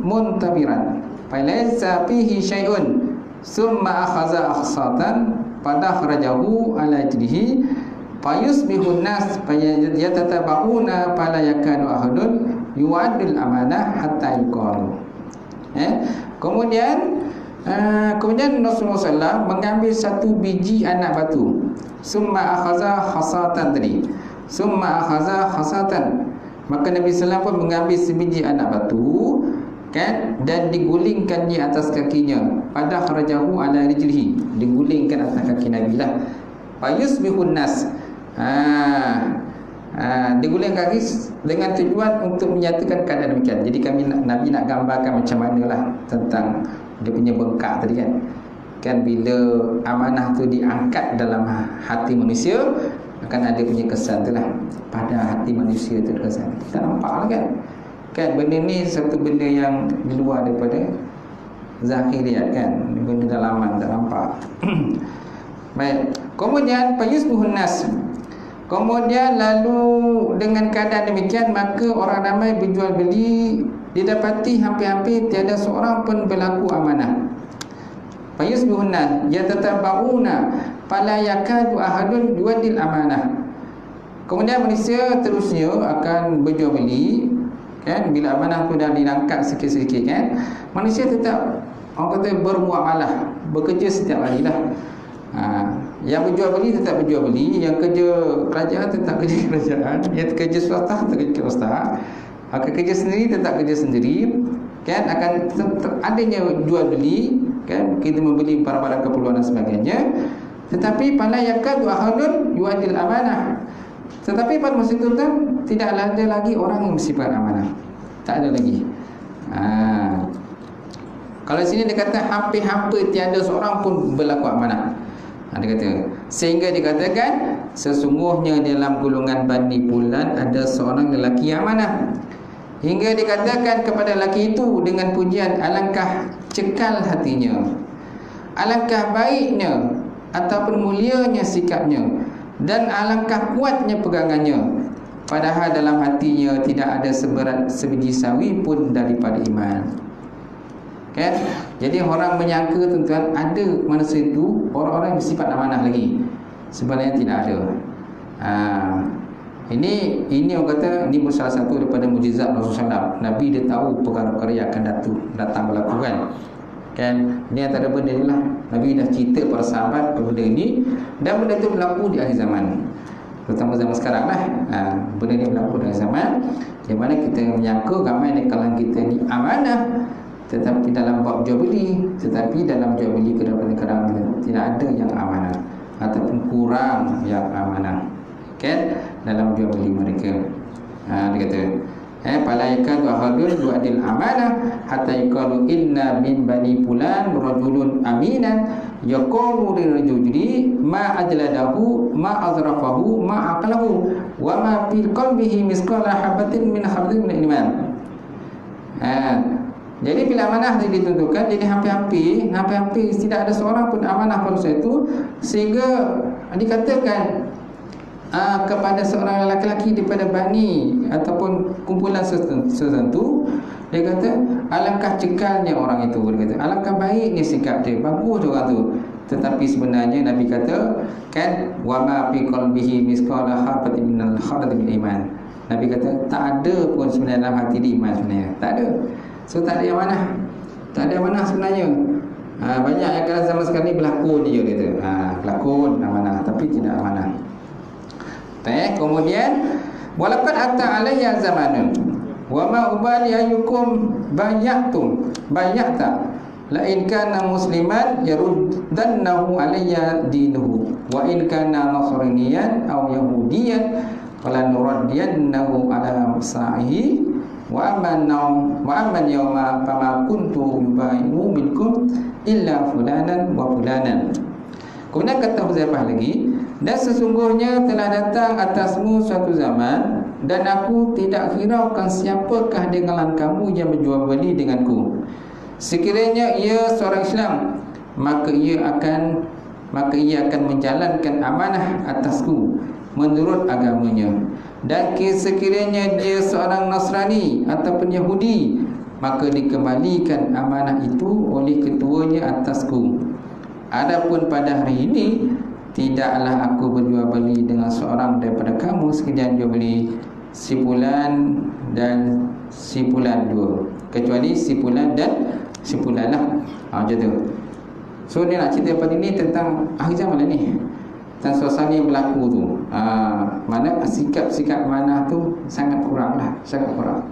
muntabiran. Falaysa fihi syai'un. Summa akhadha akhsatan fadakhrajahu ala jadihi fayusbihun nas fayatataba'una fala yakanu ahadun yu'addul amanah hatta yuqalu. Kemudian Rasulullah SAW mengambil satu biji anak batu. Summa akhadha khasatan tadi. Summa akhadha khasatan. Maka Nabi SAW pun mengambil sebiji anak batu kan, dan digulingkan di atas kakinya. Pada kharajahu ala rijlihi, digulingkan atas kaki Nabi lah. Fayusbihun nas. Diguling kaki dengan tujuan untuk menyatakan keadaan demikian. Jadi Nabi nak gambarkan macam manalah tentang dia punya bengkak tadi kan bila amanah tu diangkat dalam hati manusia, akan ada punya kesan tu lah. Pada hati manusia tu kesan kita nampak lah kan benda ni satu benda yang di luar daripada zahiriat kan, benda dalaman tak nampak. Baik. Kemudian fayusbihun nas. Kemudian lalu dengan keadaan demikian, maka orang ramai berjual beli, didapati hampir-hampir tiada seorang pun berlaku amanah. Fayusbihun nas yatatabauna fala yakadu ahadun yuadil amanah. Kemudian manusia terusnya akan berjual beli kan, bila amanah tu dah dirangkap sikit-sikit kan, manusia tetap orang kata bermuamalah, bekerja setiap hari lah. Yang berjual beli tetap berjual beli, yang kerja kerajaan tetap kerja kerajaan, yang kerja swasta tetap kerja swasta, akan kerja sendiri tetap kerja sendiri kan, akan adanya jual beli kan, kita membeli barang-barang keperluan dan sebagainya. Tetapi pada yakadu ahadun yuadil amanah, tetapi pada masa itu kan tidak ada lagi orang yang bersifat amanah, tak ada lagi. Kalau sini dia kata hampir-hampir tiada seorang pun berlaku amanah. Dia kata, sehingga dikatakan sesungguhnya dalam golongan Bani Fulan ada seorang lelaki yang amanah. Hingga dikatakan kepada lelaki itu dengan pujian, alangkah cekal hatinya, alangkah baiknya ataupun mulianya sikapnya, dan alangkah kuatnya pegangannya, padahal dalam hatinya tidak ada seberat sebiji sawi pun daripada iman. Kan? Jadi orang menyangka tuan-tuan ada manusia itu orang-orang yang bersifat amanah lagi. Sebenarnya tidak ada. Ini orang kata ini salah satu daripada mukjizat Rasulullah SAW. Nabi dia tahu perkara-perkara yang akan datang berlaku kan. Ini antara benda ni lah. Nabi dah cerita para sahabat benda ini, dan benda itu berlaku di akhir zaman, terutama zaman sekarang lah. Benda ni berlaku di akhir zaman, di mana kita menyangka ramai di kalangan kita ni amanah, tetapi dalam bab jual beli, tetapi dalam jual beli kadang-kadang tidak ada yang amanah ataupun kurang yang amanah kan dalam jual beli mereka. Dia kata fala yakadu ahadun yuadil amanah hatta yaqulu inna min bani fulan rajulun aminan yaqulu lirajuli ma ajladahu ma azrafahu ma aqlahu wa ma fil qalbihi misqala habatin min khardin min iman. Jadi bila amanah ditentukan, jadi hampir-hampir tidak ada seorang pun amanah pada saat itu, sehingga dikatakan kepada seorang lelaki daripada bani ataupun kumpulan sesuatu, dia kata alangkah cekalnya orang itu, dia kata alangkah baiknya sikap dia, bagus orang tu. Tetapi sebenarnya Nabi kata kan, wa ma fi qalbihi misqala habatin minal khardin min iman. Nabi kata tak ada pun sebenarnya dalam hati dia iman sebenarnya, tak ada. So tak ada yang mana, tak ada yang mana sebenarnya. Banyak yang kadang zaman sekarang ni berlakon je kata. Berlakon amanah tapi tidak amanah. Kemudian walaqad atta alayya zamanun wa ma ubali ayyukum bayyata la in kana musliman yaruddannahu alayya dinuhu wa in kana nasraniyan aw yahudiyan fala nuraddiyannahu ala sa'ihi wa amman yawma fama kuntu yubainu minkum illa fulanan wa fulanan. Kemudian kata Huzaifah lagi, dan sesungguhnya telah datang atasmu suatu zaman, dan aku tidak hiraukan siapakah di kalangan kamu yang berjual beli denganku, sekiranya ia seorang Islam, maka ia akan menjalankan amanah atasku menurut agamanya. Dan sekiranya dia seorang Nasrani ataupun Yahudi, maka dikembalikan amanah itu oleh ketuanya atasku. Adapun pada hari ini, tidaklah aku berjual beli dengan seorang daripada kamu sekalian jual beli si fulan dan si fulan dua, kecuali si fulan dan si fulan lah. Macam tu. So dia nak cerita pada ini tentang akhir zaman lah ni, tentang suasana yang berlaku tu. Mana sikap-sikap amanah tu sangat kurang lah, sangat kurang.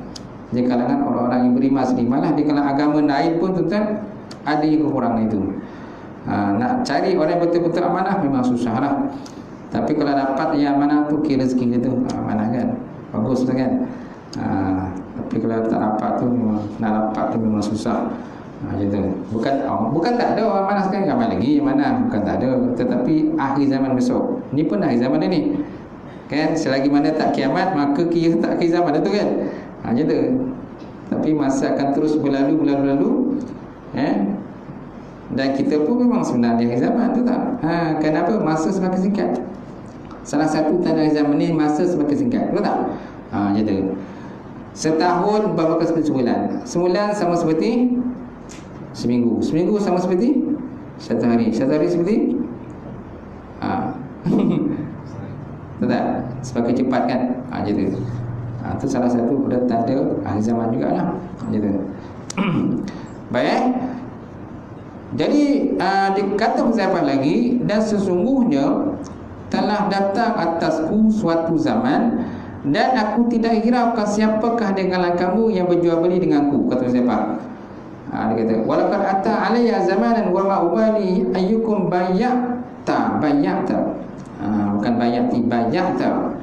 Di kalangan orang-orang yang beriman sendiri, malah di kalangan agama lain pun tuan-tuan ada yang kekurangan itu. Nak cari orang yang betul-betul amanah memang susah lah. Tapi kalau dapat yang amanah tu, kira rezeki dia tu amanah kan, bagus tu kan. Tapi kalau tak dapat tu memang, nak dapat tu memang susah. Gitu. Bukan tak ada orang amanah sekarang, ramai lagi yang mana, bukan tak ada. Tetapi akhir zaman besok, ni pun akhir zaman ni kan. Selagi mana tak kiamat, maka kira tak akhir zaman tu kan. Macam tu. Tapi masa akan terus berlalu dan kita pun memang sebenarnya akhir zaman tu tak. Kenapa? Masa semakin singkat. Salah satu tanda akhir zaman ni, masa semakin singkat, betul tak? Macam tu. Setahun berapa kali sebulan? Sebulan sama seperti seminggu. Seminggu sama seperti satu hari. Satu hari seperti betul tak? Semakin cepat kan? Macam tu. Itu salah satu tanda akhir zaman jugalah. Macam tu. Baik. Jadi dikata Huzaifah lagi, dan sesungguhnya telah datang atasku suatu zaman dan aku tidak hiraukan siapakah di kalangan kamu yang berjual beli denganku, kata Huzaifah. Dia kata, walaqad ata alayya zamanan wa ma ubali ayyukum bayyata. Bukan bayyati, bayyata.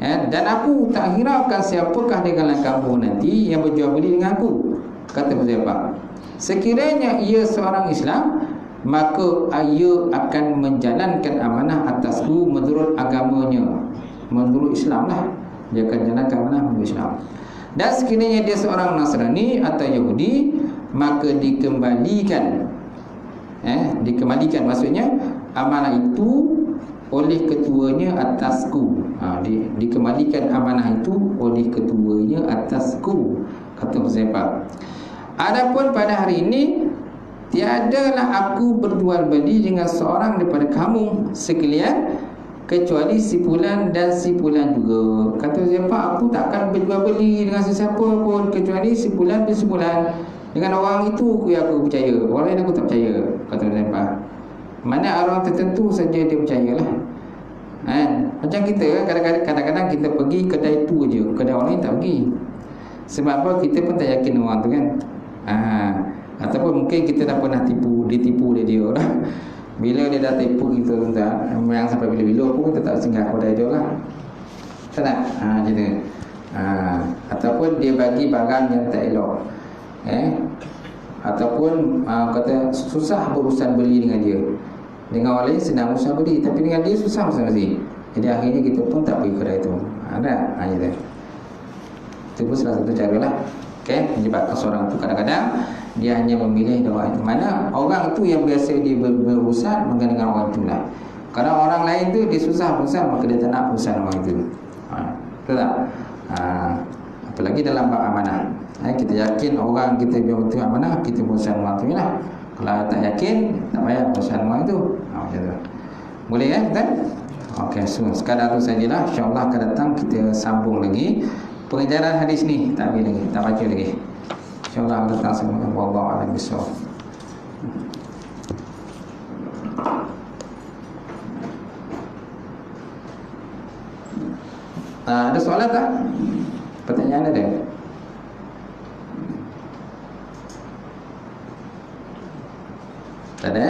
Dan aku tak hiraukan siapakah di kalangan kamu nanti yang berjual beli denganku, kata Huzaifah. Sekiranya ia seorang Islam, maka ia akan menjalankan amanah atasku menurut agamanya, menurut Islam lah. Dia akan jalankan amanah menurut Islam. Dan sekiranya dia seorang Nasrani atau Yahudi, maka dikembalikan maksudnya amanah itu oleh ketuanya atasku. Dikembalikan amanah itu oleh ketuanya atasku, kata Huzaifah. Adapun pada hari ini, tiadalah aku berjual beli dengan seorang daripada kamu sekalian, kecuali si fulan dan si fulan juga. Kata Huzaifah, aku takkan berjual beli dengan sesiapa pun kecuali si fulan dan si fulan. Dengan orang itu aku percaya, orang lain aku tak percaya, kata Huzaifah. Mana orang tertentu saja dia percayalah. Macam kita kadang-kadang kita pergi kedai tu je, kedai orang lain tak pergi. Sebab apa? Kita pun tak yakin orang tu kan. Ataupun mungkin kita dah pernah ditipu oleh dia lah. Bila dia dah tipu kita yang sampai bila-bila pun kita tak singgah kedai dia lah. Tak? Macam tu. Ataupun dia bagi barang yang tak elok, ataupun kata susah berurusan beli dengan dia. Dengan orang lain senang urusan beli, tapi dengan dia susah urusan beli. Jadi akhirnya kita pun tak pergi kedai tu. Ada macam tu. Itu pun salah satu cara lah. Menyebabkan seorang tu kadang-kadang dia hanya memilih orang mana orang tu yang biasa dia berurusan dengan orang tu lah. Kalau orang lain tu dia susah berurusan, maka dia tak nak berurusan orang itu. Betul tak? Apalagi dalam bab amanah. Kita yakin orang kita biar betul amanah, kita berurusan orang tu lah. Kalau tak yakin, tak payah berurusan orang itu. Macam tu. Boleh kan? Okey, so sekadar tu sajalah. InsyaAllah akan datang kita sambung lagi pengajaran hadis ni. Tak ambil lagi, tak baca lagi. InsyaAllah akan datang semua. Wallahu a'lam bishawab. Ada soalan tak? Pertanyaan ada? Tak ada?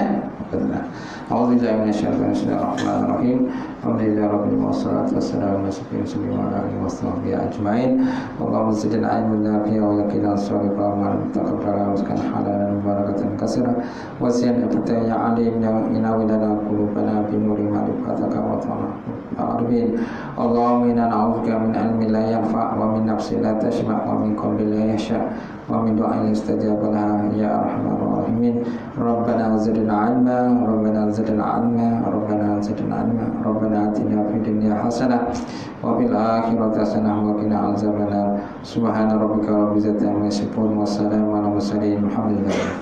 A'udzubillahi minasyaitonir rajim. Alhamdulillahi rabbil alamin wassalatu wassalamu ala sayyidina wa ala alihi washabbihi ajmain. Allahumma zidna ilman nafi'an wa yaqina as-salihin wa taqabbal rizqan halalan barakatan katsiran wa zidna fataya alimna inna qulubana bi nuri ma'rifatika wa ta'arifin. Allahumma inna na'udzubika min ilmin la yanfa' wa min nafsin la tashba' wa min qalbin la yahsha' wa min du'ain istajaba laha ya arhamar rahimin. Rabbana zidna ilma, Rabbana zidna ilma, Rabbana zidna ilma, Rabbana atina fid dunya hasanah wa fil akhirati hasanah wa qina azabannar. Subhana rabbika rabbil izzati amma yasifun wa salamun alal mursalin. Alhamdulillah.